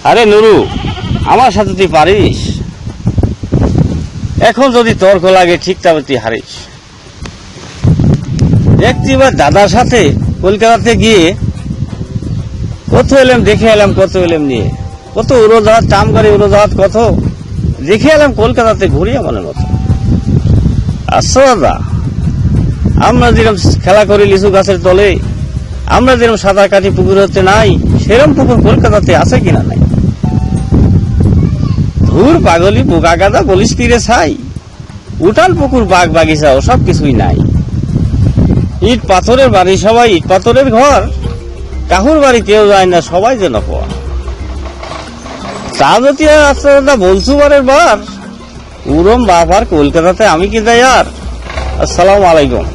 আরে নুরু, আমার সাথে তুই পারিস? এখন যদি তর্ক লাগে ঠিক তবে তুই হারিস। দেখছি এবার দাদার সাথে কলকাতাতে গিয়ে কত এলাম দেখে এলাম, কত এলাম নিয়ে, কত উড়োজাহাজ, টামগাড়ি উড়োজাহাজ কত দেখে এলাম কলকাতাতে ঘুরিয়ে মনের মতো। আচ্ছা দাদা, আমরা যেরকম খেলা করি লিচু গাছের তলে, আমরা যেরকম সাঁতার কাটি পুকুর হতে নাই, সেরকম পুকুর কলকাতাতে আছে কিনা নাই? ধুর পাগলি বোকা গাদা, বলিস কি রে ছাই? উঠান পুকুর, বাগ বাগিচা ওসব কিছুই নাই। ইট পাথরের বাড়ি, সবাই ইট পাথরের ঘর, কাহুর বাড়ি কেউ যায় না, সবাই যেন পর। তা যদি আচ্ছা দাদা বলছু বারের বার, উরম বাবার কলকাতাতে আমি কি যাই আর? আসসালামু আলাইকুম।